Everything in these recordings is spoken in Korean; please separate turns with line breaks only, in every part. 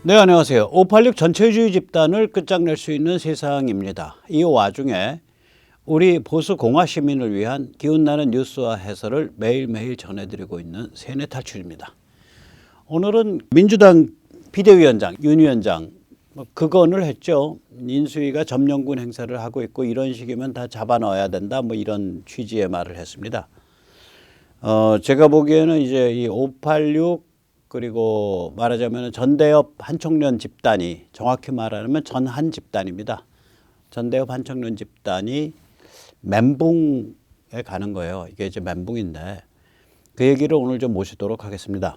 네, 안녕하세요. 586 전체주의 집단을 끝장낼 수 있는 세상입니다. 이 와중에 우리 보수 공화 시민을 위한 기운나는 뉴스와 해설을 매일매일 전해드리고 있는 세뇌탈출입니다. 오늘은 민주당 비대위원장, 윤 위원장 그건을 했죠. 인수위가 점령군 행사를 하고 있고 이런 식이면 다 잡아 넣어야 된다. 이런 취지의 말을 했습니다. 제가 보기에는 이제 이 586 그리고 말하자면 전대협 한총련 집단이 정확히 말하면 전한 집단입니다. 전대협 한총련 집단이 멘붕에 가는 거예요. 이게 이제 멘붕인데 그 얘기를 오늘 좀 모시도록 하겠습니다.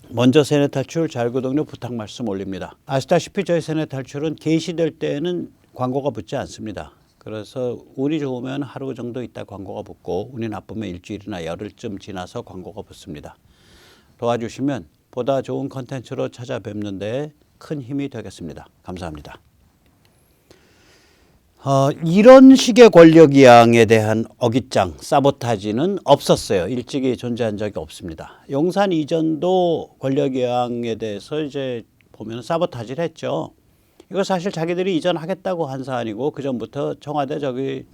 먼저 세뇌탈출 잘 구독료 부탁 말씀 올립니다. 아시다시피 저희 세뇌탈출은 게시될 때에는 광고가 붙지 않습니다. 그래서 운이 좋으면 하루 정도 있다 광고가 붙고 운이 나쁘면 일주일이나 열흘쯤 지나서 광고가 붙습니다. 도와주시면 보다 좋은 컨텐츠로 찾아뵙는 데 큰 힘이 되겠습니다. 감사합니다. 이런 식의 권력이양에 대한 어깃장, 사보타지는 없었어요. 일찍이 존재한 적이 없습니다. 용산 이전도 권력이양에 대해서 이제 보면 사보타지를 했죠. 이거 사실 자기들이 이전하겠다고 한 사안이고 그 전부터 청와대 저기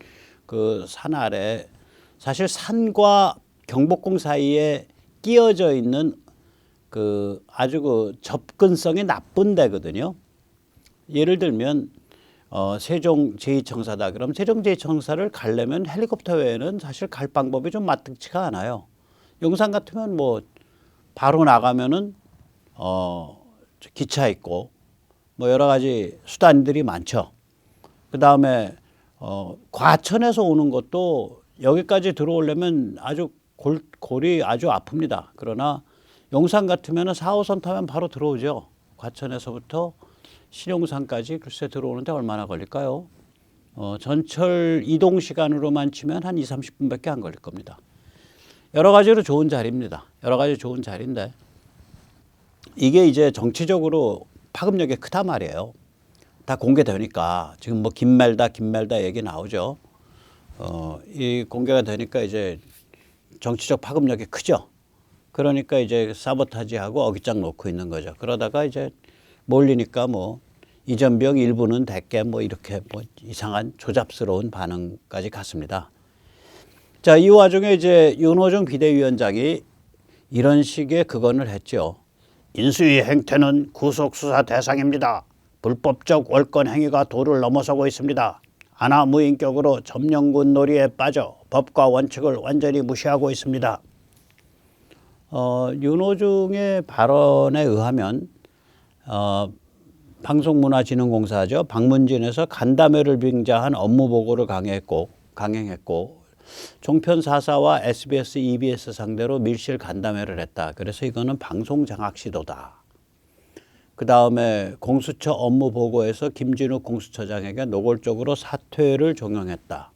그 산 아래 사실 산과 경복궁 사이에 끼어져 있는 그 아주 그 접근성이 나쁜 데거든요. 예를 들면 세종 제2청사다. 그럼 세종 제2청사를 가려면 헬리콥터 외에는 사실 갈 방법이 좀 마땅치가 않아요. 용산 같으면 뭐 바로 나가면은 기차 있고 뭐 여러 가지 수단들이 많죠. 그 다음에 과천에서 오는 것도 여기까지 들어오려면 아주 골이 아주 아픕니다. 그러나 용산 같으면 4호선 타면 바로 들어오죠. 과천에서부터 신용산까지 글쎄 들어오는데 얼마나 걸릴까요? 전철 이동 시간으로만 치면 한 20-30분밖에 안 걸릴 겁니다. 여러 가지로 좋은 자리입니다. 여러 가지 좋은 자리인데 이게 이제 정치적으로 파급력이 크단 말이에요. 다 공개되니까 지금 뭐 김멜다 얘기 나오죠. 이 공개가 되니까 이제 정치적 파급력이 크죠. 그러니까 이제 사보타지하고 어깃장 놓고 있는 거죠. 그러다가 이제 몰리니까 뭐 이전병 일부는 대개 뭐 이렇게 뭐 이상한 조잡스러운 반응까지 갔습니다. 자, 이 와중에 이제 윤호중 비대위원장이 이런 식의 그건을 했죠. 인수위 행태는 구속수사 대상입니다. 불법적 월권 행위가 도를 넘어서고 있습니다. 아나무인격으로 점령군 놀이에 빠져 법과 원칙을 완전히 무시하고 있습니다. 윤호중의 발언에 의하면 방송문화진흥공사죠. 방문진에서 간담회를 빙자한 업무 보고를 강행했고 종편 4사와 SBS, EBS 상대로 밀실 간담회를 했다. 그래서 이거는 방송장악 시도다. 그 다음에 공수처 업무 보고에서 김진욱 공수처장에게 노골적으로 사퇴를 종용했다.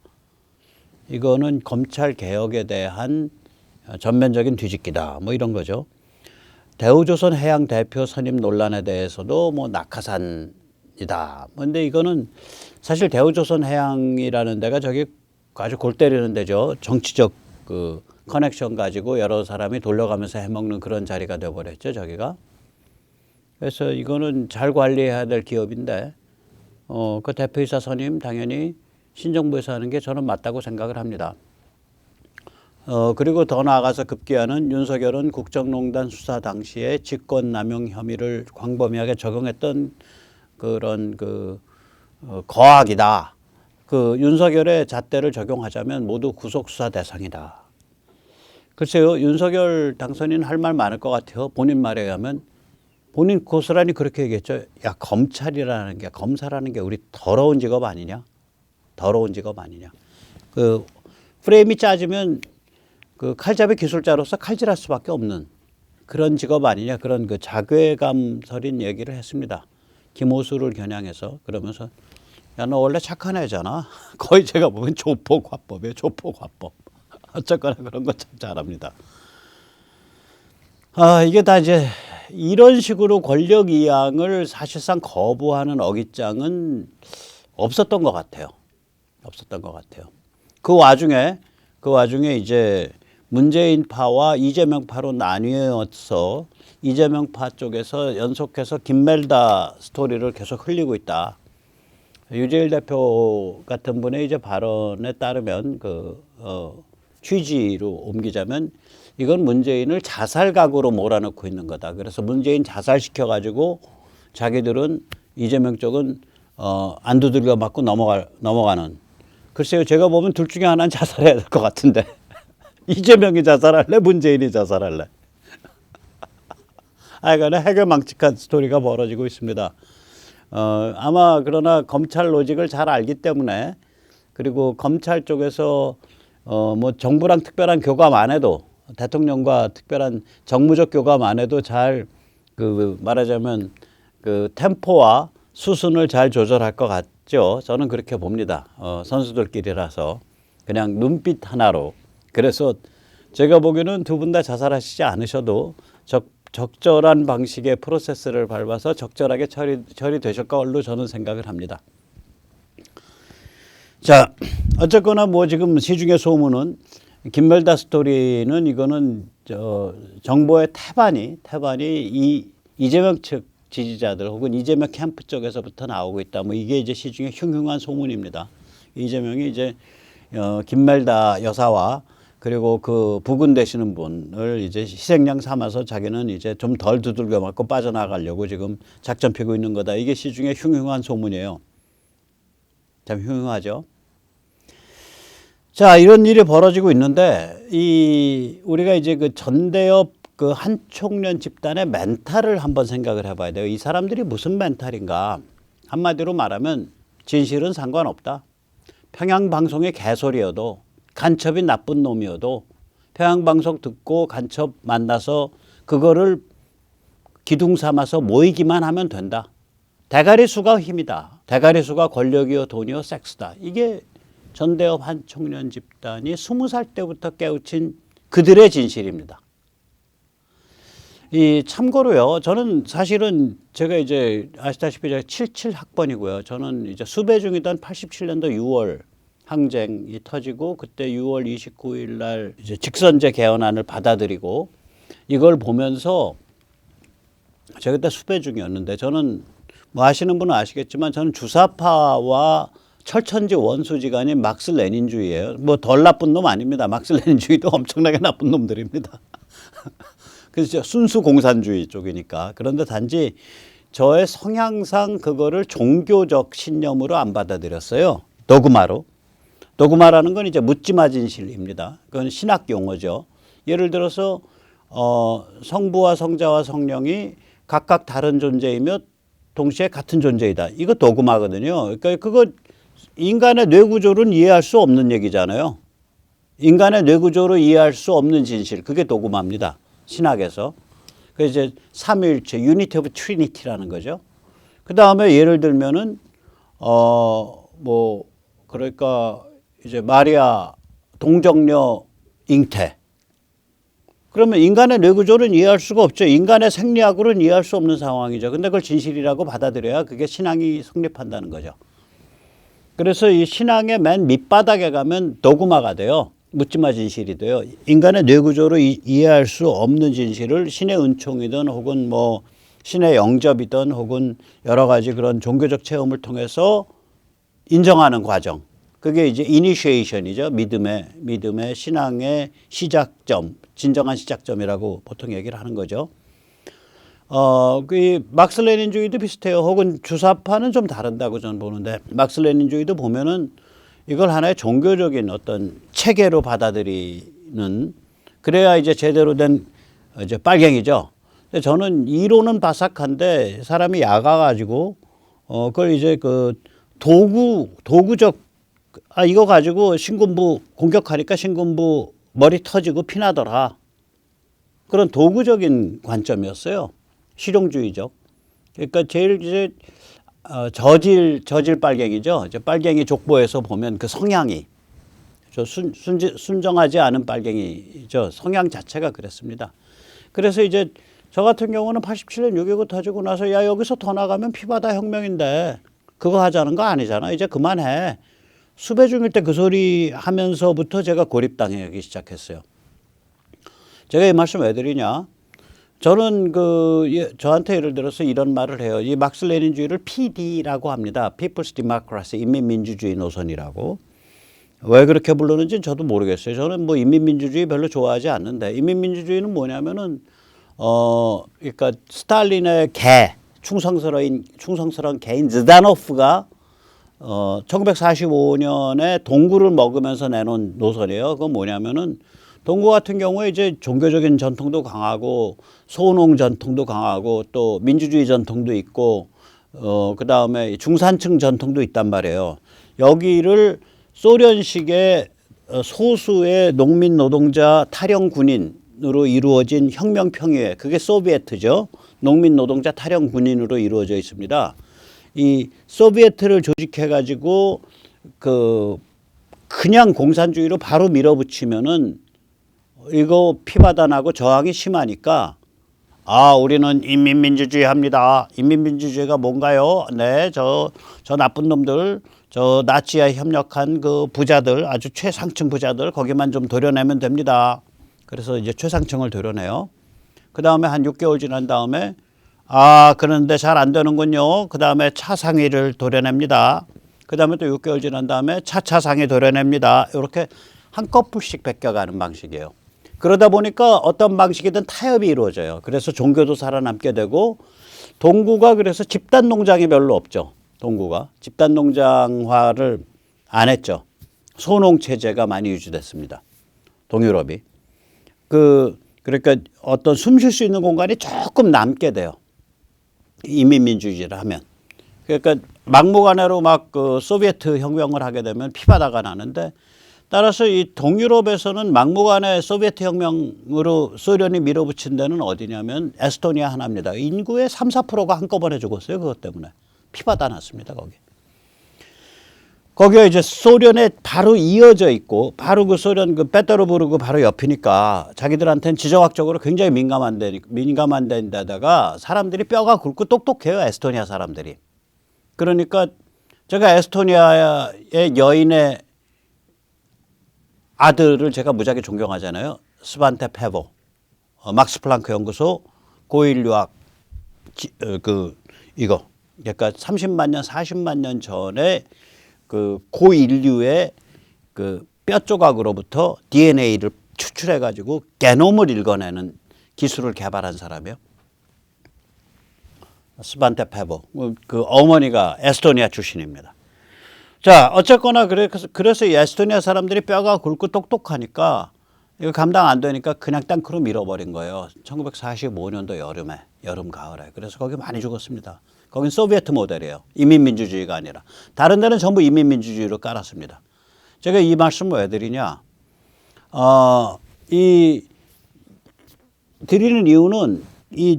이거는 검찰 개혁에 대한 전면적인 뒤집기다. 뭐 이런 거죠. 대우조선 해양 대표 선임 논란에 대해서도 뭐 낙하산이다. 근데 이거는 사실 대우조선 해양이라는 데가 저기 아주 골 때리는 데죠. 정치적 그 커넥션 가지고 여러 사람이 돌려가면서 해먹는 그런 자리가 되어버렸죠. 저기가. 그래서 이거는 잘 관리해야 될 기업인데 그 대표이사 선임 당연히 신정부에서 하는 게 저는 맞다고 생각을 합니다. 그리고 더 나아가서 급기야는 윤석열은 국정농단 수사 당시에 직권남용 혐의를 광범위하게 적용했던 그런 거악이다. 그 윤석열의 잣대를 적용하자면 모두 구속수사 대상이다. 글쎄요, 윤석열 당선인 할 말 많을 것 같아요. 본인 말에 의하면 본인 고스란히 그렇게 얘기했죠. 야, 검사라는 게 우리 더러운 직업 아니냐? 더러운 직업 아니냐? 그 프레임이 짜지면 그 칼잡이 기술자로서 칼질할 수밖에 없는 그런 직업 아니냐, 그런 그 자괴감 서린 얘기를 했습니다. 김호수를 겨냥해서. 그러면서 야, 너 원래 착한 애잖아. 거의 제가 보면 조폭화법이에요. 조폭화법. 어쨌거나 그런 거 참 잘합니다. 이게 다 이제 이런 식으로 권력 이양을 사실상 거부하는 어깃장은 없었던 것 같아요. 없었던 것 같아요. 그 와중에 이제 문재인파와 이재명파로 나뉘어서 이재명파 쪽에서 연속해서 김멜다 스토리를 계속 흘리고 있다. 유재일 대표 같은 분의 이제 발언에 따르면 취지로 옮기자면 이건 문재인을 자살 각오로 몰아넣고 있는 거다. 그래서 문재인 자살시켜가지고 자기들은 이재명 쪽은 안 두들겨 맞고 넘어가는. 글쎄요, 제가 보면 둘 중에 하나는 자살해야 될 것 같은데 이재명이 자살할래, 문재인이 자살할래. 하여간에 해결망측한 스토리가 벌어지고 있습니다. 아마 그러나 검찰 로직을 잘 알기 때문에 그리고 검찰 쪽에서 뭐 정부랑 특별한 교감 안 해도 대통령과 특별한 정무적 교감 안 해도 잘 말하자면 템포와 수순을 잘 조절할 것 같죠. 저는 그렇게 봅니다. 선수들끼리라서 그냥 눈빛 하나로. 그래서 제가 보기에는 두 분 다 자살하시지 않으셔도 적절한 방식의 프로세스를 밟아서 적절하게 처리되실 걸로 저는 생각을 합니다. 자, 어쨌거나 뭐 지금 시중의 소문은 김멜다 스토리는 이거는 정보의 태반이 이재명 측 지지자들 혹은 이재명 캠프 쪽에서부터 나오고 있다. 뭐 이게 이제 시중의 흉흉한 소문입니다. 이재명이 이제 김멜다 여사와 그리고 그 부근 되시는 분을 이제 희생양 삼아서 자기는 이제 좀 덜 두들겨 맞고 빠져나가려고 지금 작전 펴고 있는 거다. 이게 시중의 흉흉한 소문이에요. 참 흉흉하죠. 자, 이런 일이 벌어지고 있는데 우리가 이제 그 전대협 그 한총련 집단의 멘탈을 한번 생각을 해봐야 돼요. 이 사람들이 무슨 멘탈인가? 한마디로 말하면 진실은 상관없다. 평양방송의 개소리여도 간첩이 나쁜 놈이어도 평양방송 듣고 간첩 만나서 그거를 기둥 삼아서 모이기만 하면 된다. 대가리 수가 힘이다. 대가리 수가 권력이요 돈이요 섹스다. 이게 전대협 한총련 집단이 20살 때부터 깨우친 그들의 진실입니다. 참고로요. 저는 사실은 제가 이제 아시다시피 제가 77학번이고요. 저는 이제 수배 중이던 87년도 6월 항쟁이 터지고 그때 6월 29일 날 이제 직선제 개헌안을 받아들이고 이걸 보면서 제가 그때 수배 중이었는데 저는 뭐 아시는 분은 아시겠지만 저는 주사파와 철천지 원수지간인 막스 레닌주의예요. 뭐 덜 나쁜 놈 아닙니다. 막스 레닌주의도 엄청나게 나쁜 놈들입니다. 그래서 순수 공산주의 쪽이니까. 그런데 단지 저의 성향상 그거를 종교적 신념으로 안 받아들였어요. 도그마로. 도그마라는 건 이제 묻지마 진실입니다. 그건 신학 용어죠. 예를 들어서 성부와 성자와 성령이 각각 다른 존재이며 동시에 같은 존재이다. 이거 도그마거든요. 그러니까 그거 인간의 뇌구조는 이해할 수 없는 얘기잖아요. 인간의 뇌구조로 이해할 수 없는 진실. 그게 도그마입니다. 신학에서. 그래서 이제 삼위일체, 유니티 오브 트리니티라는 거죠. 그 다음에 예를 들면은 그러니까 이제 마리아 동정녀 잉태. 그러면 인간의 뇌구조는 이해할 수가 없죠. 인간의 생리학으로는 이해할 수 없는 상황이죠. 근데 그걸 진실이라고 받아들여야 그게 신앙이 성립한다는 거죠. 그래서 이 신앙의 맨 밑바닥에 가면 도그마가 돼요. 묻지마 진실이 돼요. 인간의 뇌구조로 이해할 수 없는 진실을 신의 은총이든 혹은 뭐 신의 영접이든 혹은 여러 가지 그런 종교적 체험을 통해서 인정하는 과정. 그게 이제 이니시에이션이죠. 믿음의 신앙의 시작점, 진정한 시작점이라고 보통 얘기를 하는 거죠. 그 막스 레닌주의도 비슷해요. 혹은 주사파는 좀 다른다고 저는 보는데 막스 레닌주의도 보면은 이걸 하나의 종교적인 어떤 체계로 받아들이는 그래야 이제 제대로 된 이제 빨갱이죠. 근데 저는 이론은 바삭한데 사람이 야가가지고 그걸 이제 그 도구적 이거 가지고 신군부 공격하니까 신군부 머리 터지고 피나더라. 그런 도구적인 관점이었어요. 실용주의적. 그러니까 제일 이제 저질 빨갱이죠. 이제 빨갱이 족보에서 보면 그 성향이 순정하지 않은 빨갱이죠. 성향 자체가 그랬습니다. 그래서 이제 저 같은 경우는 87년 6.29 터지고 나서 야 여기서 더 나가면 피바다 혁명인데 그거 하자는 거 아니잖아. 이제 그만해. 수배 중일 때 그 소리 하면서부터 제가 고립당하기 시작했어요. 제가 이 말씀 왜 드리냐? 저는 저한테 예를 들어서 이런 말을 해요. 이 막스 레닌주의를 PD라고 합니다. People's Democracy, 인민민주주의 노선이라고. 왜 그렇게 부르는지 저도 모르겠어요. 저는 뭐 인민민주주의 별로 좋아하지 않는데, 인민민주주의는 뭐냐면은 그러니까 스탈린의 충성스러운 개인 즈다노프가 1945년에 동구를 먹으면서 내놓은 노선이에요. 그건 뭐냐면은 동구 같은 경우에 이제 종교적인 전통도 강하고 소농 전통도 강하고 또 민주주의 전통도 있고 그다음에 중산층 전통도 있단 말이에요. 여기를 소련식의 소수의 농민 노동자 탈영 군인으로 이루어진 혁명 평의회, 그게 소비에트죠. 농민 노동자 탈영 군인으로 이루어져 있습니다. 이 소비에트를 조직해 가지고 그냥 공산주의로 바로 밀어붙이면은 이거 피바다나고 저항이 심하니까 우리는 인민민주주의 합니다. 인민민주주의가 뭔가요? 네, 저 나쁜 놈들, 저 나치에 협력한 그 부자들, 아주 최상층 부자들 거기만 좀 도려내면 됩니다. 그래서 이제 최상층을 도려내요. 그 다음에 한 6개월 지난 다음에 그런데 잘 안 되는군요. 그 다음에 차상위를 도려냅니다. 그 다음에 또 6개월 지난 다음에 차차상위 도려냅니다. 이렇게 한꺼풀씩 베껴가는 방식이에요. 그러다 보니까 어떤 방식이든 타협이 이루어져요. 그래서 종교도 살아남게 되고, 동구가 그래서 집단 농장이 별로 없죠. 동구가 집단 농장화를 안 했죠. 소농 체제가 많이 유지됐습니다. 동유럽이. 그러니까 어떤 숨 쉴 수 있는 공간이 조금 남게 돼요. 인민민주주의를 하면. 그러니까 막무가내로 막 소비에트 혁명을 하게 되면 피바다가 나는데, 따라서 이 동유럽에서는 막무가내 소비에트 혁명으로 소련이 밀어붙인 데는 어디냐면 에스토니아 하나입니다. 인구의 3, 4%가 한꺼번에 죽었어요. 그것 때문에. 피바다 났습니다. 거기가 이제 소련에 바로 이어져 있고, 바로 그 소련 페테르부르크 바로 옆이니까 자기들한테는 지정학적으로 굉장히 민감한 데다가 사람들이 뼈가 굵고 똑똑해요. 에스토니아 사람들이. 그러니까 제가 에스토니아의 여인의 아들을 제가 무지하게 존경하잖아요. 스반테 페보, 막스 플랑크 연구소 고인류학 이거. 그러니까 30만 년, 40만 년 전에 그 고인류의 그 뼈 조각으로부터 DNA를 추출해 가지고 게놈을 읽어내는 기술을 개발한 사람이에요. 스반테 페보. 그 어머니가 에스토니아 출신입니다. 자, 어쨌거나 그래서 이 에스토니아 사람들이 뼈가 굵고 똑똑하니까 이거 감당 안 되니까 그냥 땅크로 밀어버린 거예요. 1945년도 여름 가을에. 그래서 거기 많이 죽었습니다. 거긴 소비에트 모델이에요. 인민민주주의가 아니라. 다른 데는 전부 인민민주주의로 깔았습니다. 제가 이 말씀을 왜 드리냐. 드리는 이유는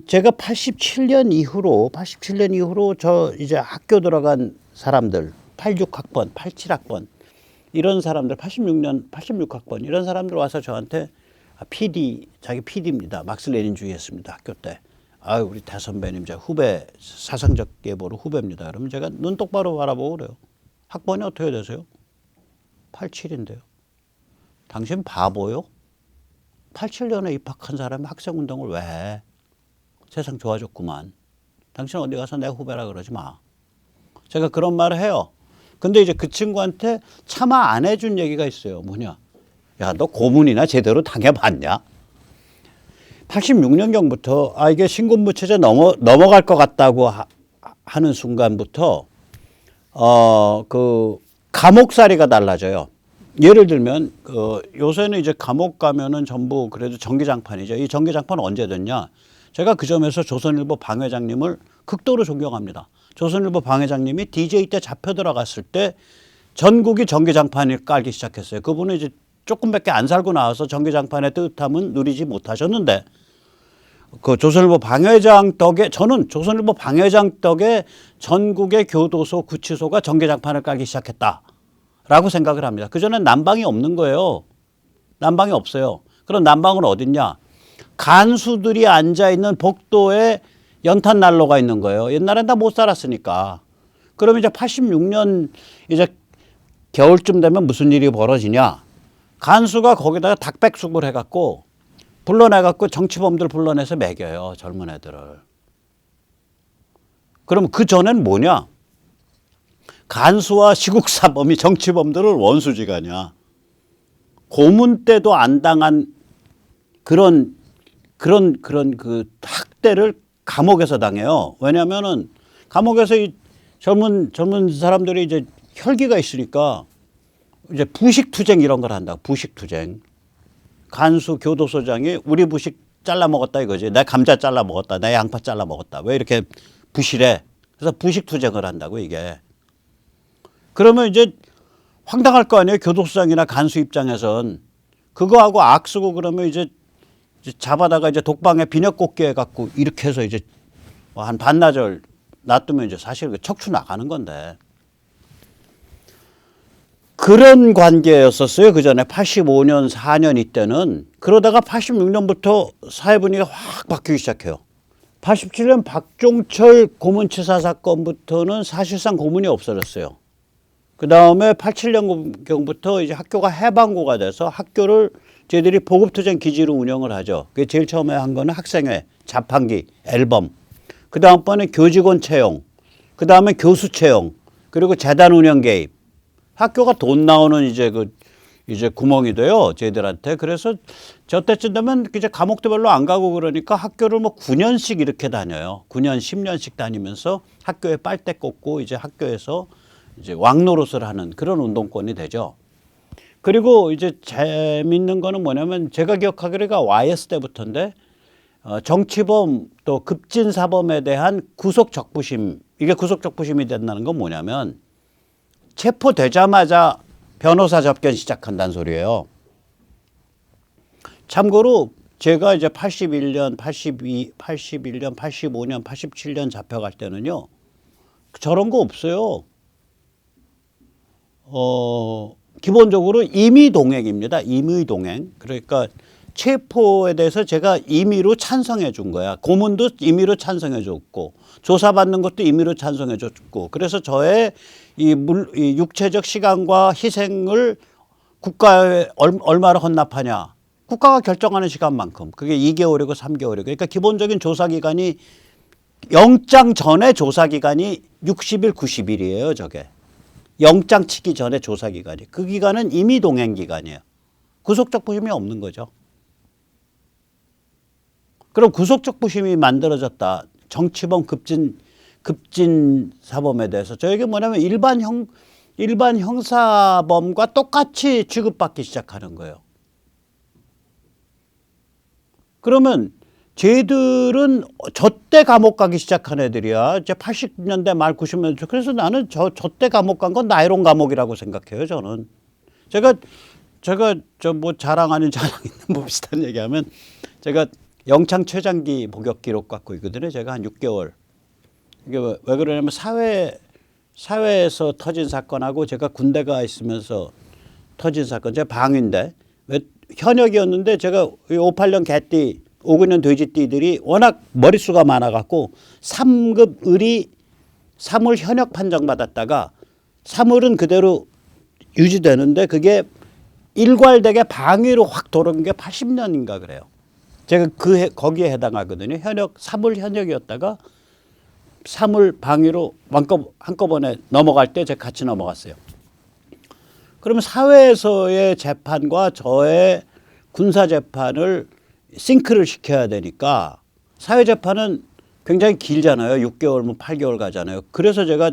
제가 87년 이후로 저 이제 학교 들어간 사람들, 86학번, 87학번, 이런 사람들, 86학번, 이런 사람들 와서 저한테 자기 PD입니다. 막스 레닌주의 했습니다. 학교 때. 우리 대선배님, 제 후배, 사상적 계보로 후배입니다. 그러면 제가 눈 똑바로 바라보고 그래요. 학번이 어떻게 되세요? 87인데요. 당신 바보요? 87년에 입학한 사람이 학생운동을 왜 해? 세상 좋아졌구만. 당신 어디 가서 내 후배라 그러지 마. 제가 그런 말을 해요. 근데 이제 그 친구한테 차마 안 해준 얘기가 있어요. 뭐냐? 야, 너 고문이나 제대로 당해봤냐? 86년경부터 이게 신군부 체제 넘어갈 것 같다고 하는 순간부터 그 감옥살이가 달라져요. 예를 들면 요새는 이제 감옥 가면은 전부 그래도 전기장판이죠. 이 전기장판은 언제 됐냐? 제가 그 점에서 조선일보 방 회장님을 극도로 존경합니다. 조선일보 방 회장님이 DJ 때 잡혀 들어갔을 때 전국이 전기장판을 깔기 시작했어요. 그분은 이제 조금밖에 안 살고 나와서 전기장판의 뜨뜻함은 누리지 못하셨는데, 그 조선일보 방회장 덕에, 저는 조선일보 방회장 덕에 전국의 교도소, 구치소가 전기장판을 깔기 시작했다라고 생각을 합니다. 그전엔 난방이 없는 거예요. 난방이 없어요. 그럼 난방은 어딨냐? 간수들이 앉아있는 복도에 연탄 난로가 있는 거예요. 옛날엔 다 못 살았으니까. 그럼 이제 86년 이제 겨울쯤 되면 무슨 일이 벌어지냐? 간수가 거기다가 닭백숙을 해갖고 불러내갖고 정치범들 불러내서 매겨요. 젊은 애들을. 그럼 그 전엔 뭐냐? 간수와 시국사범이 정치범들을 원수지간이야. 고문 때도 안 당한 그런 그 학대를 감옥에서 당해요. 왜냐하면은 감옥에서 이 젊은 사람들이 이제 혈기가 있으니까 이제 부식투쟁 이런 걸 한다. 부식투쟁. 간수 교도소장이 우리 부식 잘라 먹었다 이거지. 내 감자 잘라 먹었다. 내 양파 잘라 먹었다. 왜 이렇게 부실해? 그래서 부식투쟁을 한다고 이게. 그러면 이제 황당할 거 아니에요. 교도소장이나 간수 입장에선. 그거하고 악쓰고 그러면 이제 잡아다가 이제 독방에 비녀꽂기 해갖고 이렇게 해서 이제 한 반나절 놔두면 이제 사실 척추 나가는 건데. 그런 관계였었어요. 그 전에 85년, 4년 이때는. 그러다가 86년부터 사회 분위기가 확 바뀌기 시작해요. 87년 박종철 고문치사 사건부터는 사실상 고문이 없어졌어요. 그 다음에 87년경부터 이제 학교가 해방고가 돼서 학교를 저희들이 보급투쟁 기지로 운영을 하죠. 그게 제일 처음에 한 거는 학생회, 자판기, 앨범. 그 다음번에 교직원 채용. 그 다음에 교수 채용. 그리고 재단 운영 개입. 학교가 돈 나오는 이제 구멍이 돼요. 저희들한테. 그래서 저때쯤 되면 이제 과목도 별로 안 가고 그러니까 학교를 뭐 9년씩 이렇게 다녀요. 9년, 10년씩 다니면서 학교에 빨대 꽂고 이제 학교에서 이제 왕노릇을 하는 그런 운동권이 되죠. 그리고 이제 재밌는 거는 뭐냐면 제가 기억하기로가 YS 때부터인데 정치범 또 급진사범에 대한 구속적부심. 이게 구속적부심이 된다는 건 뭐냐면 체포되자마자 변호사 접견 시작한다는 소리예요. 참고로 제가 이제 81년, 85년, 87년 잡혀갈 때는요. 저런 거 없어요. 기본적으로 임의동행입니다. 임의동행. 그러니까 체포에 대해서 제가 임의로 찬성해 준 거야. 고문도 임의로 찬성해 줬고 조사받는 것도 임의로 찬성해 줬고 그래서 저의 이 육체적 시간과 희생을 국가에 얼마를 헌납하냐. 국가가 결정하는 시간만큼. 그게 2개월이고 3개월이고. 그러니까 기본적인 조사기간이 영장 전에 조사기간이 60일, 90일이에요. 저게. 영장 치기 전에 조사기간이. 그 기간은 임의동행 기간이에요. 구속적 부심이 없는 거죠. 그럼 구속적 부심이 만들어졌다. 정치범 급진 사범에 대해서 저에게 뭐냐면 일반 형사범과 똑같이 취급받기 시작하는 거예요. 그러면 쟤들은 저때 감옥 가기 시작한 애들이야. 이제 80년대 말 90년대. 그래서 나는 저때 감옥 간 건 나이론 감옥이라고 생각해요. 저는. 제가 저 뭐 자랑 아닌 자랑 있는 뭐 비슷한 얘기하면 제가 영창 최장기 복역 기록 갖고 있거든요. 제가 한 6개월. 이게 왜 그러냐면 사회에서 터진 사건하고 제가 군대 가 있으면서 터진 사건. 제가 방위인데 왜 현역이었는데 제가 58년 개띠 59년 돼지띠들이 워낙 머릿수가 많아갖고 3급 을이 3월 현역 판정받았다가 3월은 그대로 유지되는데 그게 일괄되게 방위로 확 돌아온 게 80년인가 그래요. 제가 거기에 해당하거든요. 현역 3월 현역이었다가 3월 방위로 한꺼번에 넘어갈 때 제가 같이 넘어갔어요. 그러면 사회에서의 재판과 저의 군사 재판을 싱크를 시켜야 되니까 사회 재판은 굉장히 길잖아요. 6개월면 8개월 가잖아요. 그래서 제가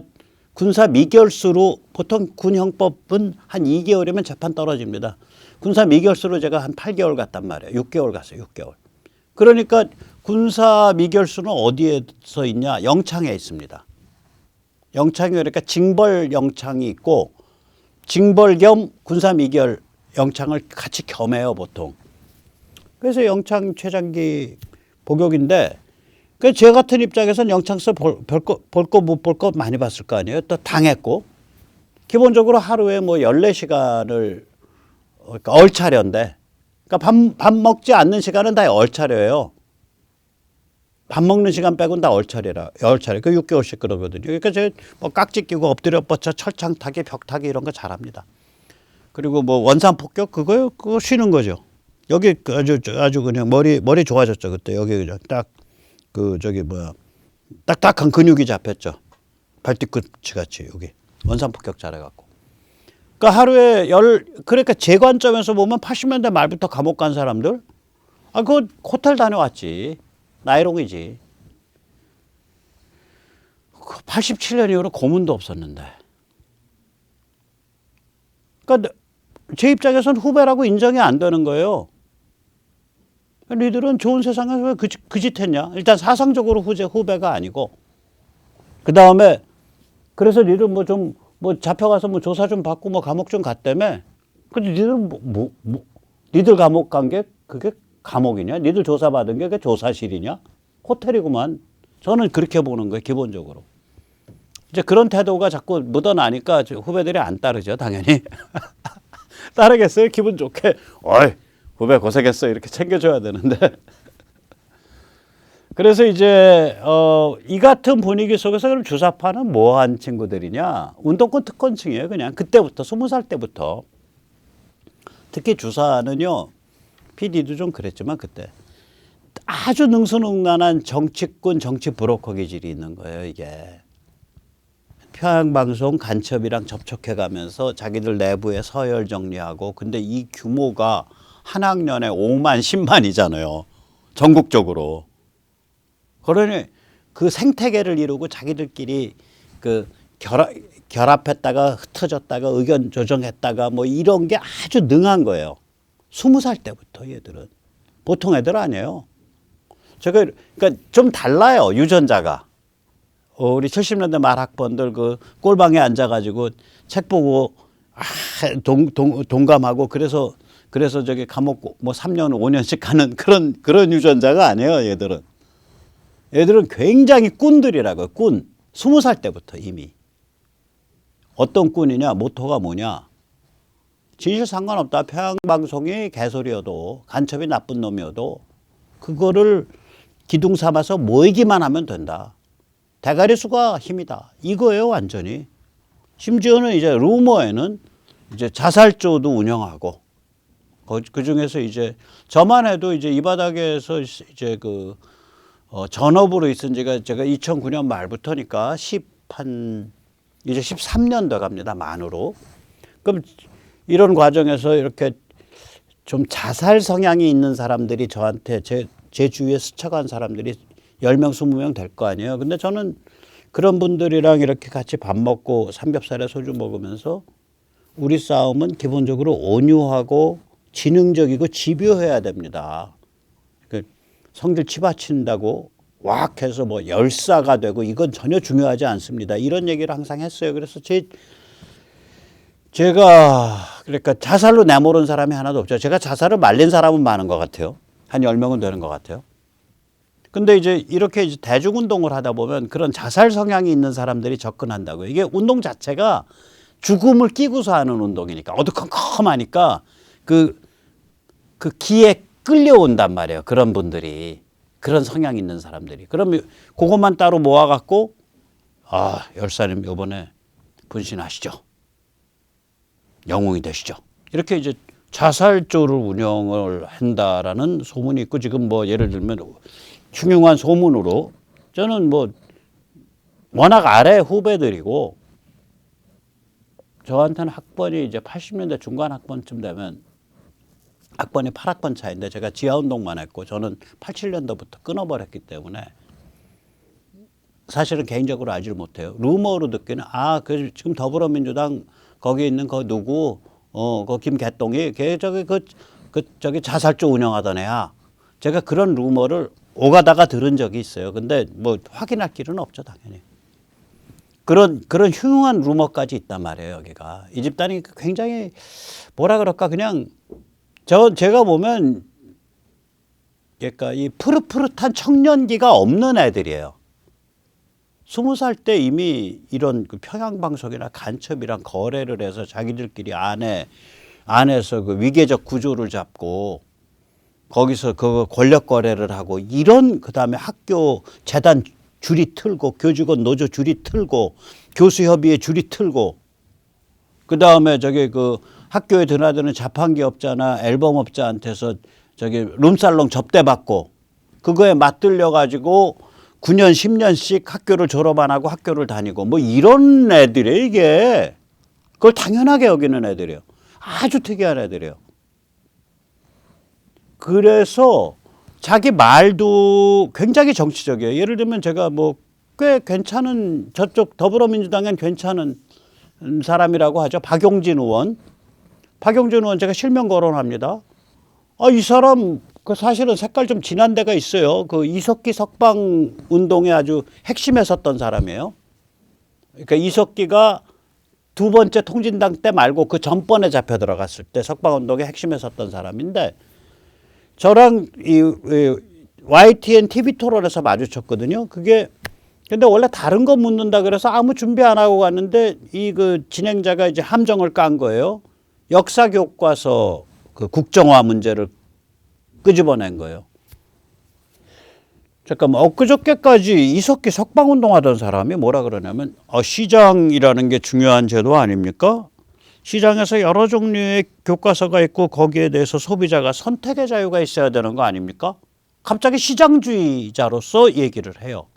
군사 미결수로 보통 군 형법은 한 2개월이면 재판 떨어집니다. 군사 미결수로 제가 한 8개월 갔단 말이에요. 6개월 갔어요. 6개월. 그러니까 군사 미결수는 어디에서 있냐? 영창에 있습니다. 영창이 그러니까 징벌 영창이 있고 징벌 겸 군사 미결 영창을 같이 겸해요. 보통. 그래서 영창 최장기 복역인데 제 같은 입장에서는 영창서 볼 거 못 볼 거 많이 봤을 거 아니에요. 또 당했고 기본적으로 하루에 뭐 14시간을 그러니까 얼차려인데 그러니까 밥 먹지 않는 시간은 다 얼차려예요. 밥 먹는 시간 빼고는 다 얼차려라. 얼차려. 그 6개월씩 그러거든요. 그러니까 제가 뭐 깍지 끼고 엎드려 뻗쳐 철창 타기 벽 타기 이런 거 잘합니다. 그리고 뭐 원산 폭격 그거 쉬는 거죠. 여기 아주 그냥 머리 좋아졌죠 그때. 여기 그냥 딱 그 저기 뭐야 딱딱한 근육이 잡혔죠. 발뒤꿈치 같이 여기 원산폭격 잘해갖고. 그러니까 하루에 그러니까 제 관점에서 보면 80년대 말부터 감옥 간 사람들, 그 호텔 다녀왔지. 나이롱이지. 87년 이후로 고문도 없었는데. 그러니까 제 입장에서는 후배라고 인정이 안 되는 거예요. 니들은 좋은 세상에서 왜 그 짓 했냐? 일단 사상적으로 후배가 아니고. 그 다음에 그래서 니들 뭐 잡혀가서 뭐 조사 좀 받고 뭐 감옥 좀 갔다며. 근데 니들은 니들 감옥 간 게 그게 감옥이냐? 니들 조사 받은 게 그게 조사실이냐? 호텔이구만. 저는 그렇게 보는 거예요, 기본적으로. 이제 그런 태도가 자꾸 묻어나니까 후배들이 안 따르죠, 당연히. 따르겠어요? 기분 좋게. 어이, 후배 고생했어. 이렇게 챙겨줘야 되는데. 그래서 이제, 이 같은 분위기 속에서 그럼 주사파는 뭐 한 친구들이냐? 운동권 특권층이에요, 그냥. 그때부터, 20살 때부터. 특히 주사는요, PD도 좀 그랬지만 그때. 아주 능수능란한 정치꾼, 정치 브로커 기질이 있는 거예요, 이게. 평양방송 간첩이랑 접촉해가면서 자기들 내부에 서열 정리하고, 근데 이 규모가 한 학년에 5만, 10만이잖아요. 전국적으로. 그러니 그 생태계를 이루고 자기들끼리 그 결합했다가 흩어졌다가 의견 조정했다가 뭐 이런 게 아주 능한 거예요. 20살 때부터 얘들은. 보통 애들 아니에요. 제가 그러니까 좀 달라요, 유전자가. 우리 70년대 말 학번들 그 꼴방에 앉아가지고 책 보고 동감하고 그래서 저기 감옥 뭐 3년 5년씩 가는 그런 유전자가 아니에요, 얘들은. 얘들은 굉장히 꾼들이라고요, 꾼. 20살 때부터 이미. 어떤 꾼이냐, 모토가 뭐냐. 진실 상관없다. 평양방송이 개소리여도 간첩이 나쁜 놈이어도 그거를 기둥 삼아서 모이기만 하면 된다. 대가리 수가 힘이다. 이거예요, 완전히. 심지어는 이제 루머에는 이제 자살조도 운영하고, 그 중에서 이제 저만 해도 이제 이 바닥에서 이제 전업으로 있은 지가 제가 2009년 말부터니까 이제 13년 돼 갑니다, 만으로. 그럼 이런 과정에서 이렇게 좀 자살 성향이 있는 사람들이 저한테 제 주위에 스쳐간 사람들이 10명, 20명 될 거 아니에요. 근데 저는 그런 분들이랑 이렇게 같이 밥 먹고 삼겹살에 소주 먹으면서 우리 싸움은 기본적으로 온유하고 지능적이고 집요해야 됩니다. 성질 치받친다고 왁 해서 뭐 열사가 되고 이건 전혀 중요하지 않습니다. 이런 얘기를 항상 했어요. 그래서 제가 그러니까 자살로 내모른 사람이 하나도 없죠. 제가 자살을 말린 사람은 많은 것 같아요. 한 10명은 되는 것 같아요. 근데 이제 이렇게 이제 대중운동을 하다 보면 그런 자살 성향이 있는 사람들이 접근한다고요. 이게 운동 자체가 죽음을 끼고서 하는 운동이니까 어두컴컴하니까 그 기에 끌려온단 말이에요. 그런 분들이. 그런 성향 있는 사람들이. 그러면 그것만 따로 모아갖고 열사님 이번에 분신하시죠. 영웅이 되시죠. 이렇게 이제 자살조를 운영을 한다라는 소문이 있고 지금 뭐 예를 들면 흉흉한 소문으로 저는 뭐 워낙 아래 후배들이고 저한테는 학번이 이제 80년대 중간 학번쯤 되면 학번이 8학번 차인데 제가 지하운동만 했고 저는 87년도부터 끊어버렸기 때문에 사실은 개인적으로 알지를 못해요. 루머로 듣기는 그 지금 더불어민주당 거기 있는 그 누구 그 김개똥이 걔 저기 자살조 운영하던 애야. 제가 그런 루머를 오가다가 들은 적이 있어요. 근데 뭐 확인할 길은 없죠, 당연히. 그런 흉흉한 루머까지 있단 말이에요, 여기가. 이 집단이 굉장히 뭐라 그럴까 그냥 제가 보면 그러니까 이 푸릇푸릇한 청년기가 없는 애들이에요. 20살 때 이미 이런 그 평양방송이나 간첩이랑 거래를 해서 자기들끼리 안에서 그 위계적 구조를 잡고 거기서 그 권력 거래를 하고 이런 그다음에 학교 재단 줄이 틀고 교직원 노조 줄이 틀고 교수협의회 줄이 틀고 그 다음에 저기 그 학교에 드나드는 자판기업자나 앨범업자한테서 저기 룸살롱 접대받고 그거에 맞들려 가지고 9년 10년씩 학교를 졸업 안 하고 학교를 다니고 뭐 이런 애들이에요 이게. 그걸 당연하게 여기는 애들이에요. 아주 특이한 애들이에요. 그래서 자기 말도 굉장히 정치적이에요. 예를 들면 제가 뭐 꽤 괜찮은 저쪽 더불어민주당엔 괜찮은 사람이라고 하죠. 박용진 의원. 박용진 의원 제가 실명 거론합니다. 이 사람 그 사실은 색깔 좀 진한 데가 있어요. 그 이석기 석방 운동에 아주 핵심에 섰던 사람이에요. 그러니까 이석기가 두 번째 통진당 때 말고 그 전번에 잡혀 들어갔을 때 석방 운동에 핵심에 섰던 사람인데 저랑 이 YTN TV 토론에서 마주쳤거든요. 그게 근데 원래 다른 거 묻는다 그래서 아무 준비 안 하고 갔는데 이 그 진행자가 이제 함정을 깐 거예요. 역사 교과서 그 국정화 문제를 끄집어낸 거예요. 잠깐만 엊그저께까지 이석기 석방운동하던 사람이 뭐라 그러냐면 시장이라는 게 중요한 제도 아닙니까? 시장에서 여러 종류의 교과서가 있고 거기에 대해서 소비자가 선택의 자유가 있어야 되는 거 아닙니까? 갑자기 시장주의자로서 얘기를 해요.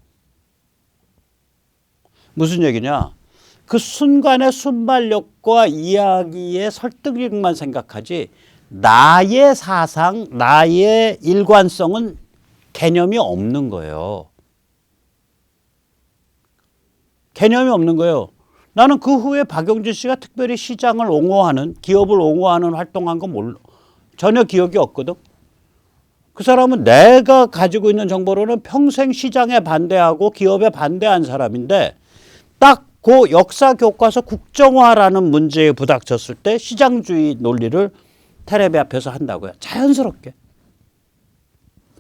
무슨 얘기냐? 그 순간의 순발력과 이야기의 설득력만 생각하지 나의 사상, 나의 일관성은 개념이 없는 거예요. 개념이 없는 거예요. 나는 그 후에 박용진 씨가 특별히 시장을 옹호하는, 기업을 옹호하는 활동한 거 몰라. 전혀 기억이 없거든. 그 사람은 내가 가지고 있는 정보로는 평생 시장에 반대하고 기업에 반대한 사람인데 딱 그 역사 교과서 국정화라는 문제에 부닥쳤을 때 시장주의 논리를 텔레비 앞에서 한다고요. 자연스럽게.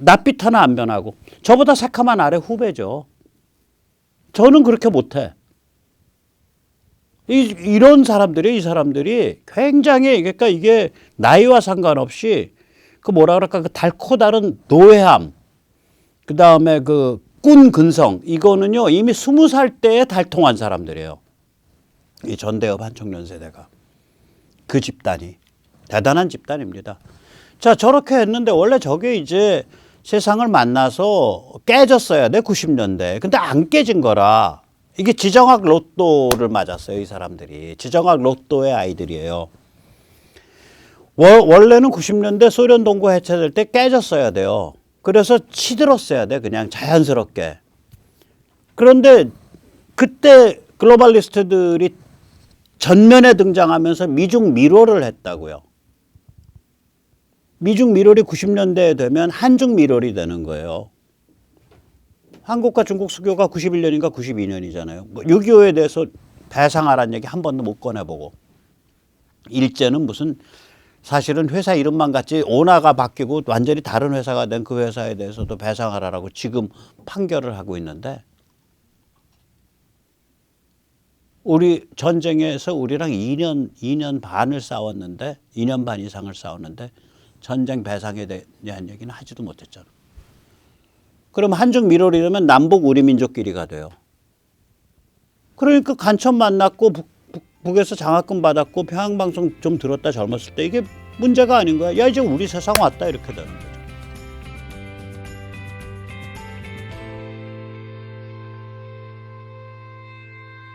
낯빛 하나 안 변하고. 저보다 새카만 아래 후배죠. 저는 그렇게 못해. 이런 사람들이 이 사람들이 굉장히 그러니까 이게 나이와 상관없이 그 뭐라 그럴까 그 달코 다른 노회함 그 다음에 그 꾼 근성 이거는요 이미 20살 때에 달통한 사람들이에요. 이 전대협 한청년 세대가 그 집단이 대단한 집단입니다. 자 저렇게 했는데 원래 저게 이제 세상을 만나서 깨졌어야 돼 90년대. 근데 안 깨진 거라 이게 지정학 로또를 맞았어요. 이 사람들이 지정학 로또의 아이들이에요. 원래는 90년대 소련 동구 해체될 때 깨졌어야 돼요. 그래서 치들었어야 돼 그냥 자연스럽게. 그런데 그때 글로벌리스트들이 전면에 등장하면서 미중 미로를 했다고요. 미중 미로리 90년대에 되면 한중 미로리 되는 거예요. 한국과 중국 수교가 91년인가 92년이잖아요. 뭐 6.25에 대해서 배상하라는 얘기 한 번도 못 꺼내보고 일제는 무슨 사실은 회사 이름만 같지 오너가 바뀌고 완전히 다른 회사가 된 그 회사에 대해서도 배상하라고 지금 판결을 하고 있는데 우리 전쟁에서 우리랑 2년 반을 싸웠는데 2년 반 이상을 싸웠는데 전쟁 배상에 대한 얘기는 하지도 못했잖아. 그럼 한중 밀어리려면 남북 우리 민족끼리가 돼요. 그러니까 간첩 만났고 북에서 장학금 받았고 평양방송 좀 들었다 젊었을 때 이게 문제가 아닌 거야. 야 이제 우리 세상 왔다 이렇게 되는 거죠.